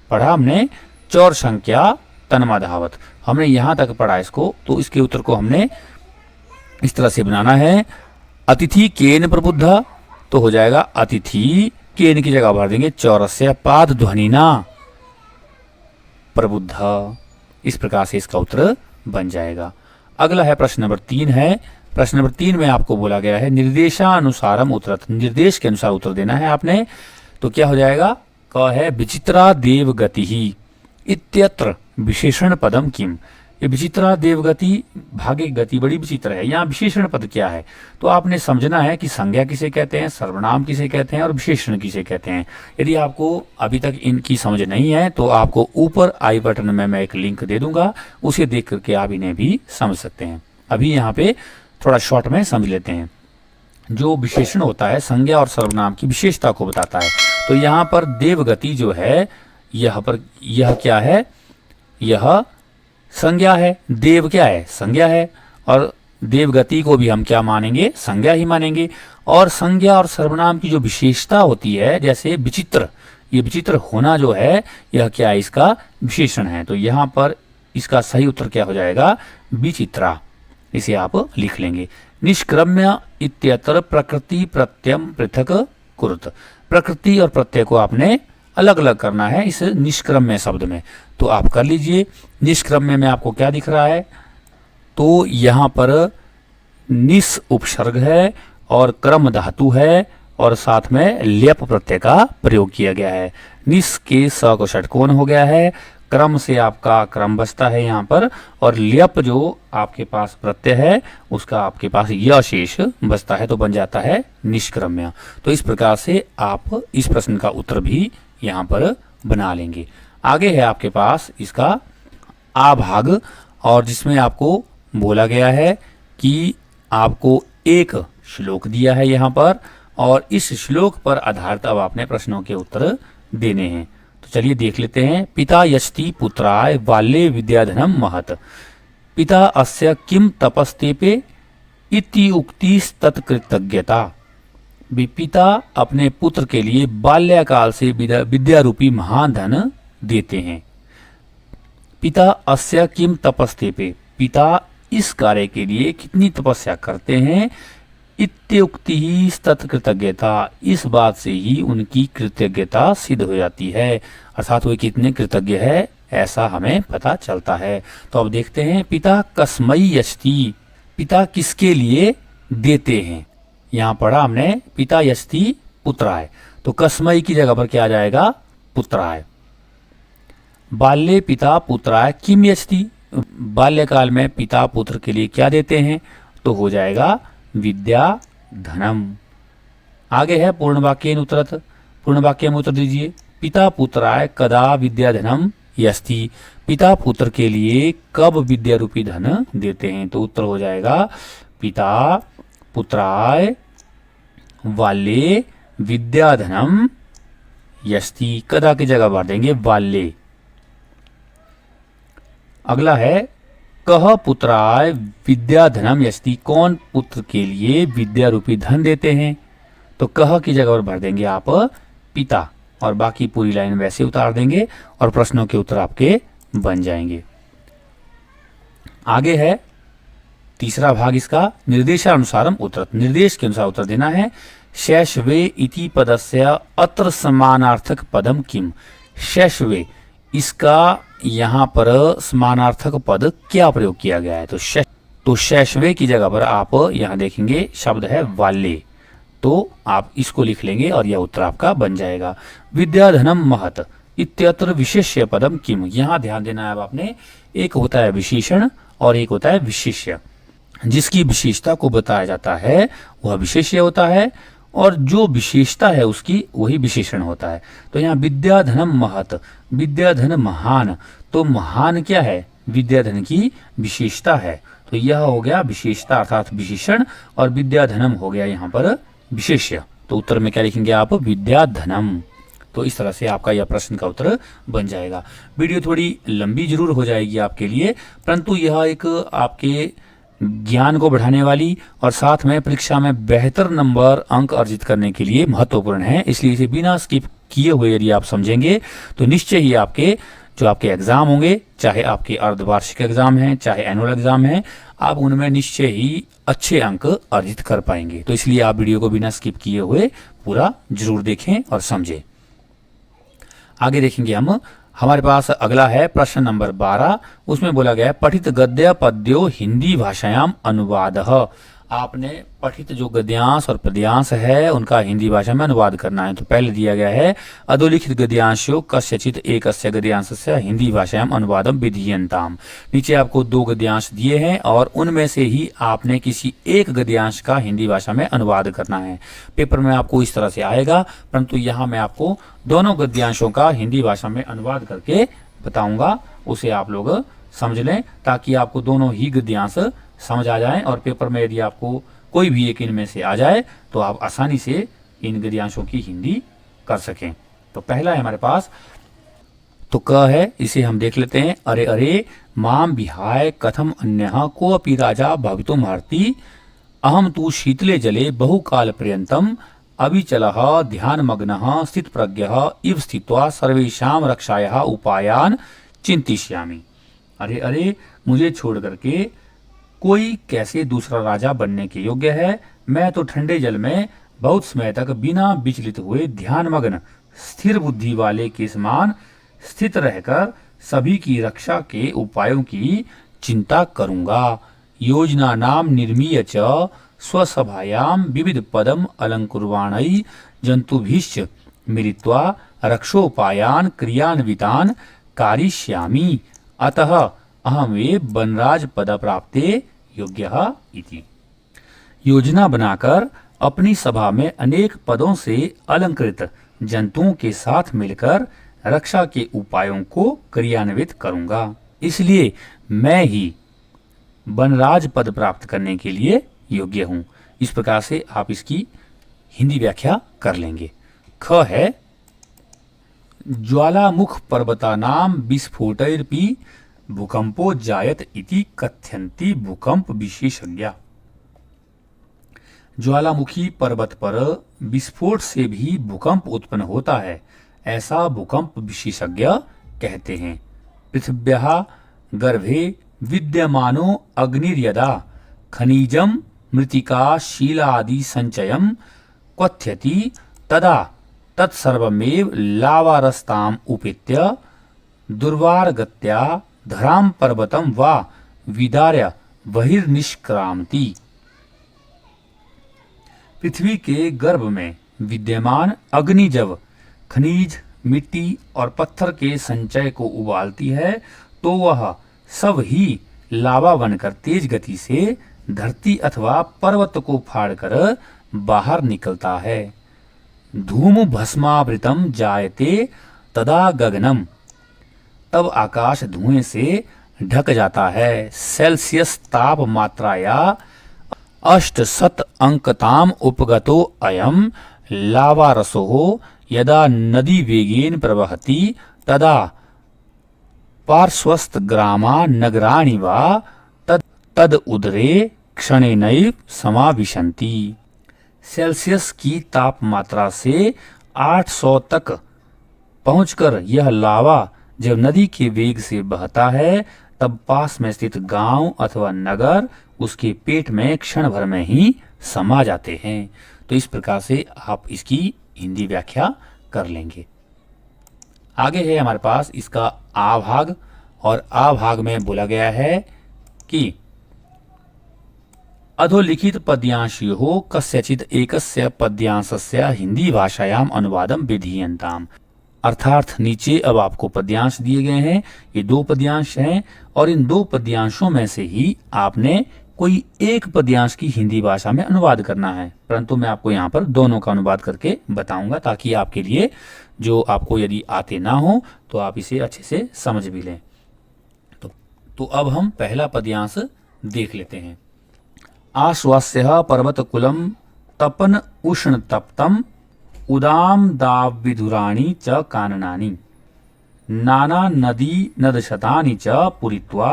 पढ़ा हमने चौर संख्या तन्माधावत, हमने यहां तक पढ़ा इसको। तो इसके उत्तर को हमने इस तरह से बनाना है अतिथि केन प्रबुद्धा, तो हो जाएगा अतिथि केन की जगह भर देंगे चौरस्य पाद ध्वनिना प्रबुद्ध। इस प्रकार से इसका उत्तर बन जाएगा। अगला है प्रश्न नंबर 3 है। प्रश्न नंबर 3 में आपको बोला गया है निर्देशानुसारम उत्तरत, निर्देश के अनुसार उत्तर देना है आपने। तो क्या हो जाएगा? क है विचित्रा देव गति ही इत्यत्र विशेषण पदम किम। ये विचित्रा देवगति, भाग्य की गति बड़ी विचित्र है, यहाँ विशेषण पद क्या है? तो आपने समझना है कि संज्ञा किसे कहते हैं, सर्वनाम किसे कहते हैं और विशेषण किसे कहते हैं। यदि आपको अभी तक इनकी समझ नहीं है तो आपको ऊपर आई बटन में मैं एक लिंक दे दूंगा, उसे देख करके आप इन्हें भी समझ सकते हैं। अभी यहाँ पे थोड़ा शॉर्ट में समझ लेते हैं। जो विशेषण होता है संज्ञा और सर्वनाम की विशेषता को बताता है। तो यहाँ पर देवगति जो है, यह क्या है? यह संज्ञा है। देव क्या है? संज्ञा है। और देवगति को भी हम क्या मानेंगे? संज्ञा ही मानेंगे। और संज्ञा और सर्वनाम की जो विशेषता होती है, जैसे विचित्र, ये विचित्र होना जो है, यह क्या है? इसका विशेषण है। तो यहाँ पर इसका सही उत्तर क्या हो जाएगा? विचित्रा। इसे आप लिख लेंगे। निष्क्रम्य इत्यत्र प्रकृति प्रत्यम पृथक कुरुत, प्रकृति और प्रत्यय को आपने अलग अलग करना है इस निष्क्रम्य शब्द में। तो आप कर लीजिए। निष्क्रम्य में आपको क्या दिख रहा है? तो यहाँ पर निस उपसर्ग है और क्रम धातु है और साथ में ल्यप प्रत्यय का प्रयोग किया गया है। निस के स को षटकोण हो गया है, क्रम से आपका क्रम बचता है यहाँ पर, और ल्यप जो आपके पास प्रत्यय है उसका आपके पास य शेष बचता है, तो बन जाता है निष्क्रम्य। तो इस प्रकार से आप इस प्रश्न का उत्तर भी यहाँ पर बना लेंगे। आगे है आपके पास इसका आ भाग, और जिसमें आपको बोला गया है कि आपको एक श्लोक दिया है यहाँ पर, और इस श्लोक पर आधारित अब आपने प्रश्नों के उत्तर देने हैं। तो चलिए देख लेते हैं। पिता यष्टि पुत्राय बाल्ये विद्याधनम महत, पिता अस्य किम तपस्तेपे इति उक्ति तत्कृतज्ञता। पिता अपने पुत्र के लिए बाल्यकाल से विद्या रूपी महान धन देते हैं। पिता अस्य किम तपस्तेपे, पिता इस कार्य के लिए कितनी तपस्या करते हैं। इत्युक्ति ही तत्कृतज्ञता, इस बात से ही उनकी कृतज्ञता सिद्ध हो जाती है, अर्थात वे कितने कृतज्ञ है ऐसा हमें पता चलता है। तो अब देखते हैं पिता कस्मई यष्टि, पिता किसके लिए देते हैं। यहाँ पढ़ा हमने पिता यष्टि पुत्राय, तो कस्मई की जगह पर क्या आ जाएगा? पुत्राय। बाल्ये पिता पुत्राय किम यष्टि, बाल्यकाल में पिता पुत्र के लिए क्या देते हैं? तो हो जाएगा विद्या धनम। आगे है पूर्ण वाक्येन उत्तरत। पूर्ण वाक्य में उत्तर दीजिए। पिता पुत्राय कदा विद्याधनम यस्ति। पिता पुत्र के लिए कब विद्या रूपी धन देते हैं? तो उत्तर हो जाएगा पिता पुत्राय वाले विद्याधनम यस्ति। कदा की जगह भर देंगे वाले। अगला है कह पुत्राय विद्याधनम यस्ति। कौन पुत्र के लिए विद्या रूपी धन देते हैं? तो कह की जगह पर भर देंगे आप पिता और बाकी पूरी लाइन वैसे उतार देंगे और प्रश्नों के उत्तर आपके बन जाएंगे। आगे है तीसरा भाग इसका, निर्देशानुसारम उत्तर। निर्देश के अनुसार उत्तर देना है। शैशवे इति पदस्य अत्र समानार्थक पदम किम। शैशवे, इसका यहाँ पर समानार्थक पद क्या प्रयोग किया गया है? तो शैशवे की जगह पर आप यहाँ देखेंगे शब्द है वाले, तो आप इसको लिख लेंगे और यह उत्तर आपका बन जाएगा। विद्याधनम महत इत्यत्र विशेष्य पदम किम। यहाँ ध्यान देना है अब आपने, एक होता है विशेषण और एक होता है विशेष्य। जिसकी विशेषता को बताया जाता है वह विशेष्य होता है और जो विशेषता है उसकी वही विशेषण होता है। तो यहाँ विद्याधनम महत, विद्याधन महान, तो महान क्या है? विद्याधन की विशेषता है। तो यह हो गया विशेषता अर्थात विशेषण और विद्याधनम हो गया यहाँ पर विशेष्य। तो उत्तर में क्या लिखेंगे आप? विद्याधनम। तो इस तरह से आपका यह प्रश्न का उत्तर बन जाएगा। वीडियो थोड़ी लंबी जरूर हो जाएगी आपके लिए, परंतु यह एक आपके ज्ञान को बढ़ाने वाली और साथ में परीक्षा में बेहतर नंबर अंक अर्जित करने के लिए महत्वपूर्ण है। इसलिए इसे बिना स्किप किए हुए यदि आप समझेंगे तो निश्चय ही आपके जो आपके एग्जाम होंगे, चाहे आपके अर्धवार्षिक एग्जाम हैं, चाहे एनुअल एग्जाम हैं, आप उनमें निश्चय ही अच्छे अंक अर्जित कर पाएंगे। तो इसलिए आप वीडियो को बिना स्किप किए हुए पूरा जरूर देखें और समझें। आगे देखेंगे हम, हमारे पास अगला है प्रश्न नंबर 12। उसमें बोला गया है पठित गद्य पद्यो हिंदी भाषायाम अनुवादः। आपने पठित जो गद्यांश और पद्यांश है उनका हिंदी भाषा में अनुवाद करना है। तो पहले दिया गया है अधोलिखित गद्यांशो कस्यचित एकस्य गद्यांशस्य हिंदी भाषायाम अनुवादम विधीयन्ताम। नीचे आपको 2 गद्यांश दिए हैं और उनमें से ही आपने किसी एक गद्यांश का हिंदी भाषा में अनुवाद करना है। पेपर में आपको इस तरह से आएगा, परंतु यहाँ मैं आपको दोनों गद्यांशों का हिंदी भाषा में अनुवाद करके बताऊंगा, उसे आप लोग समझ लें ताकि आपको दोनों ही गद्यांश समझ आ जाएं और पेपर में यदि आपको कोई भी एक इनमें से आ जाए तो आप आसानी से इन गद्यांशों की हिंदी कर सकें। तो पहला है हमारे पास, तो क है, इसे हम देख लेते हैं। अरे अरे माम विहाय कथम अन्यः कोऽपि राजा भवितुम् अर्हति अहम तु शीतले जले बहुकाल पर्यन्तम अविचलः ध्यानमग्नः स्थितप्रज्ञः इव स्थित्वा सर्वेषां रक्षायाः उपायान् चिंतिष्यामि। अरे अरे मुझे छोड़ करके कोई कैसे दूसरा राजा बनने के योग्य है? मैं तो ठंडे जल में बहुत समय तक बिना विचलित हुए ध्यानमग्न स्थिर बुद्धि वाले के समान स्थित रहकर सभी की रक्षा के उपायों की चिंता करूंगा। योजना नाम निर्मीय च स्वसभायाम विविध पदम अलंकुर्वाणै जंतुभिश्च मिलित्वा रक्षोपायान क्रियान्वितान कारिष्यामि। अतः अहमे वनराज पद प्राप्ते योग्यः इति। योजना बनाकर अपनी सभा में अनेक पदों से अलंकृत जंतुओं के साथ मिलकर रक्षा के उपायों को क्रियान्वित करूंगा, इसलिए मैं ही वनराज पद प्राप्त करने के लिए योग्य हूं। इस प्रकार से आप इसकी हिंदी व्याख्या कर लेंगे। ख है ज्वालामुख पर्वतानाम विस्फोटैरपि भूकंपो जायत इति कथ्यन्ति भूकंप विशेषज्ञ। ज्वालामुखी पर्वत पर विस्फोट से भी भूकंप उत्पन्न होता है, ऐसा भूकंप विशेषज्ञ कहते हैं। पृथिव्याः गर्भे विद्यमानो अग्निर्यदा खनिजम मृत्तिका शीलादि संचयम क्वथ्यति तदा तत्सर्वमेव लावारस्ताम उपेत्य दुर्वारगत्या धराम पर्वतम वा विदार्य बहिर्निष्क्रामति। पृथ्वी के गर्भ में विद्यमान अग्नि जब खनिज, मिट्टी और पत्थर के संचय को उबालती है तो वह सब ही लावा बनकर तेज गति से धरती अथवा पर्वत को फाड़कर बाहर निकलता है। धूम भस्मावृतम जायते तदा गगनम, तब आकाश धुएं से ढक जाता है। सेल्सियस ताप मात्राया 800 अंकताम उपगतो अयम लावा रसो यदा नदी वेगेन प्रवहति तदा पार्श्वस्थ ग्रामा नगराणि वा तद उदरे क्षणेनैव समाविशन्ति। सेल्सियस की तापमात्रा से 800 तक पहुंचकर यह लावा जब नदी के वेग से बहता है तब पास में स्थित गांव अथवा नगर उसके पेट में क्षण भर में ही समा जाते हैं। तो इस प्रकार से आप इसकी हिंदी व्याख्या कर लेंगे। आगे है हमारे पास इसका आ भाग, और आ भाग में बोला गया है कि अधोलिखित पद्यांशयोः कस्यचित् एकस्य पद्यांशस्य हिंदी भाषायाम अनुवादम विधीयन्ताम्। अर्थात नीचे अब आपको पद्यांश दिए गए हैं, ये 2 पद्यांश हैं और इन 2 पद्यांशों में से ही आपने कोई एक पद्यांश की हिंदी भाषा में अनुवाद करना है, परंतु मैं आपको यहाँ पर दोनों का अनुवाद करके बताऊंगा ताकि आपके लिए जो आपको यदि आते ना हो तो आप इसे अच्छे से समझ भी लें। तो अब हम पहला पद्यांश देख लेते हैं। आश्वास्यः पर्वतकुलं तपन उष्ण तप्तम उदाम दाव विधुराणि च काननानि नाना नदी नदशतानि च पुरित्वा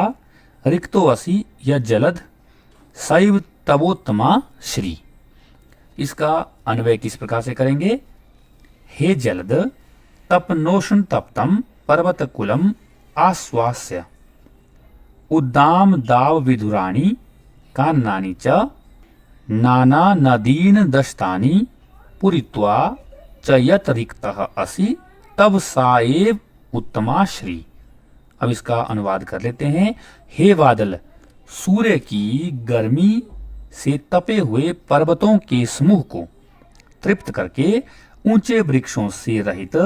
रिक्तो असि यज्जलद सैव तवोत्तमा श्री। इसका अन्वय किस प्रकार से करेंगे? हे जलद तपनोष्ण तप्तम पर्वतकुलम आश्वास्य उद्दाम दाव विधुराणि काननानि च नाना नदीन दशतानि पुरित्वा च यत रिक्तः असि तब सा एव उत्तमा श्री। अब इसका अनुवाद कर लेते हैं। हे बादल, सूर्य की गर्मी से तपे हुए पर्वतों के समूह को तृप्त करके, ऊंचे वृक्षों से रहित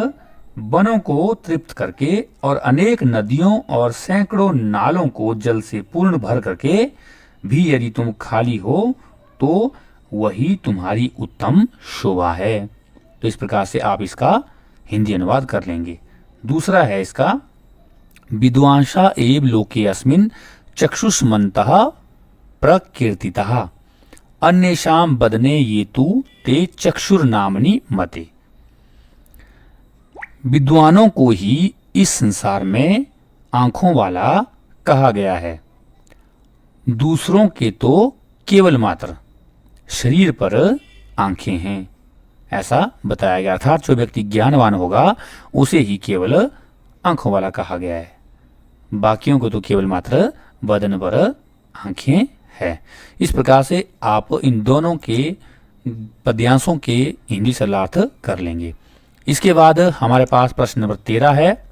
वनों को तृप्त करके और अनेक नदियों और सैकड़ों नालों को जल से पूर्ण भर करके भी यदि तुम खाली हो तो वही तुम्हारी उत्तम शोभा है। तो इस प्रकार से आप इसका हिंदी अनुवाद कर लेंगे। दूसरा है इसका विद्वांसा एव लोके अस्मिन् चक्षुष्मन्तः प्रकीर्तितः अन्येषां वदने ये तु ते चक्षुर्नामनि मते। विद्वानों को ही इस संसार में आंखों वाला कहा गया है, दूसरों के तो केवल मात्र शरीर पर आंखें हैं, ऐसा बताया गया। अर्थात जो व्यक्ति ज्ञानवान होगा उसे ही केवल आंखों वाला कहा गया है, बाकियों को तो केवल मात्र बदन पर आंखें है। इस प्रकार से आप इन दोनों के पद्यांशों के हिंदी सरलार्थ कर लेंगे। इसके बाद हमारे पास प्रश्न नंबर 13 है।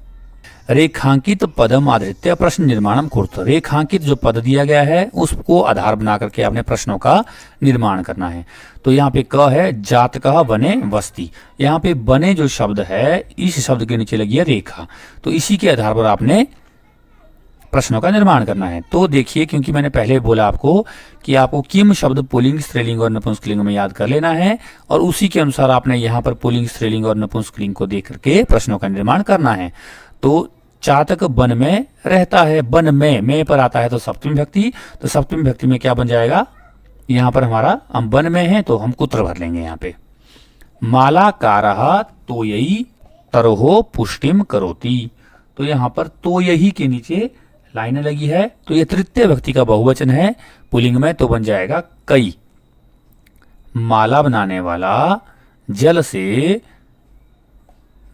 रेखांकित पदम आधृत्य प्रश्न निर्माणम कुरुत। रेखांकित जो पद दिया गया है उसको आधार बना करके आपने प्रश्नों का निर्माण करना है। तो यहाँ पे क है जातकः बने वस्ती। यहाँ पे बने जो शब्द है इस शब्द के नीचे लगी है रेखा, तो इसी के आधार पर आपने प्रश्नों का निर्माण करना है। तो देखिए, क्योंकि मैंने पहले बोला आपको कि आपको किम शब्द पुल्लिंग, स्त्रीलिंग और नपुंसकलिंग में याद कर लेना है और उसी के अनुसार आपने यहाँ पर पुल्लिंग, स्त्रीलिंग और नपुंसकलिंग को देख करके प्रश्नों का निर्माण करना है। तो चातक वन में रहता है, वन में पर आता है तो सप्तमी विभक्ति, तो सप्तमी विभक्ति में क्या बन जाएगा? यहाँ पर हमारा हम वन में है तो हम कुत्र भर लेंगे यहाँ पे। मालाकारः तोयई तरोहो पुष्टिम करोति। तो यहाँ पर तोयही के नीचे लाइनें लगी है, तो ये तृतीय व्यक्ति का बहुवचन है पुल्लिंग में, तो बन जाएगा कई। माला बनाने वाला जल से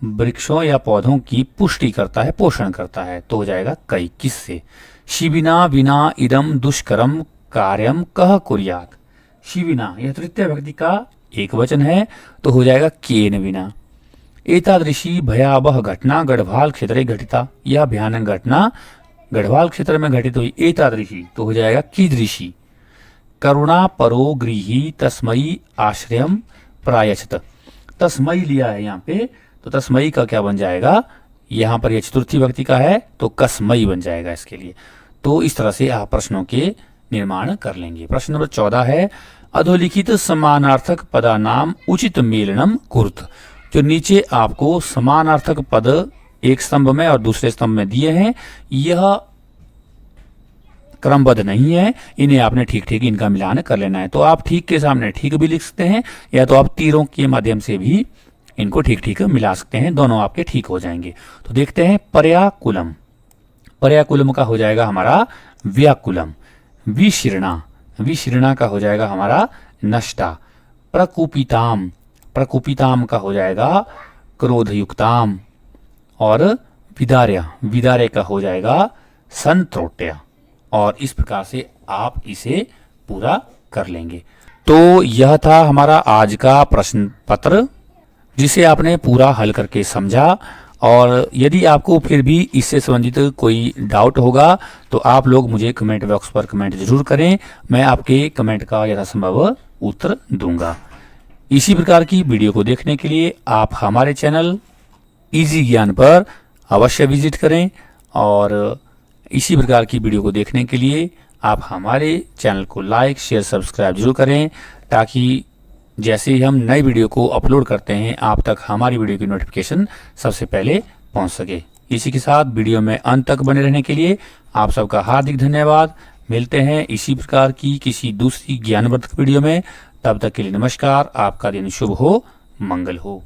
वृक्षों या पौधों की पुष्टि करता है, पोषण करता है, तो हो जाएगा कई। किससे? शिविना विना इदम दुष्करम कार्यम कह कुर्यात। शिविना यह तृतीय व्यक्ति का एक वचन है, तो हो जाएगा केन बिना। एतादृशी भयावह घटना गढ़वाल क्षेत्रे घटिता। यह भयानक घटना गढ़वाल क्षेत्र में घटित हुई। एतादृशी तो हो जाएगा कीदृशी। करुणा परो गृही तस्मयी आश्रयम प्रायच्छत। तस्मयी लिया है यहाँ पे, तो तस्मयी का क्या बन जाएगा? यहाँ पर यह चतुर्थी व्यक्ति का है तो कसमयी बन जाएगा इसके लिए। तो इस तरह से आप प्रश्नों के निर्माण कर लेंगे। प्रश्न नंबर 14 है। अधोलिखित समानार्थक पदानाम उचित मेलनम कुर्त। जो नीचे आपको समानार्थक पद एक स्तंभ में और दूसरे स्तंभ में दिए हैं, यह क्रमबद्ध नहीं है, इन्हें आपने ठीक ठीक इनका मिलान कर लेना है। तो आप ठीक के सामने ठीक भी लिख सकते हैं, या तो आप तीरों के माध्यम से भी इनको ठीक ठीक मिला सकते हैं, दोनों आपके ठीक हो जाएंगे। तो देखते हैं पर्याकुलम। पर्याकुलम का हो जाएगा हमारा व्याकुलम। विशीर्णा, विशीर्णा का हो जाएगा हमारा नष्टा। प्रकुपिताम, प्रकुपिताम का हो जाएगा क्रोधयुक्ताम। और विदार्य, विदार्य का हो जाएगा संत्रोट्य। और इस प्रकार से आप इसे पूरा कर लेंगे। तो यह था हमारा आज का प्रश्न पत्र, जिसे आपने पूरा हल करके समझा। और यदि आपको फिर भी इससे संबंधित कोई डाउट होगा तो आप लोग मुझे कमेंट बॉक्स पर कमेंट जरूर करें, मैं आपके कमेंट का यथासंभव उत्तर दूंगा। इसी प्रकार की वीडियो को देखने के लिए आप हमारे चैनल इजी ज्ञान पर अवश्य विजिट करें, और इसी प्रकार की वीडियो को देखने के लिए आप हमारे चैनल को लाइक शेयर सब्सक्राइब जरूर करें, ताकि जैसे ही हम नई वीडियो को अपलोड करते हैं आप तक हमारी वीडियो की नोटिफिकेशन सबसे पहले पहुंच सके। इसी के साथ वीडियो में अंत तक बने रहने के लिए आप सबका हार्दिक धन्यवाद। मिलते हैं इसी प्रकार की किसी दूसरी ज्ञानवर्धक वीडियो में, तब तक के लिए नमस्कार। आपका दिन शुभ हो, मंगल हो।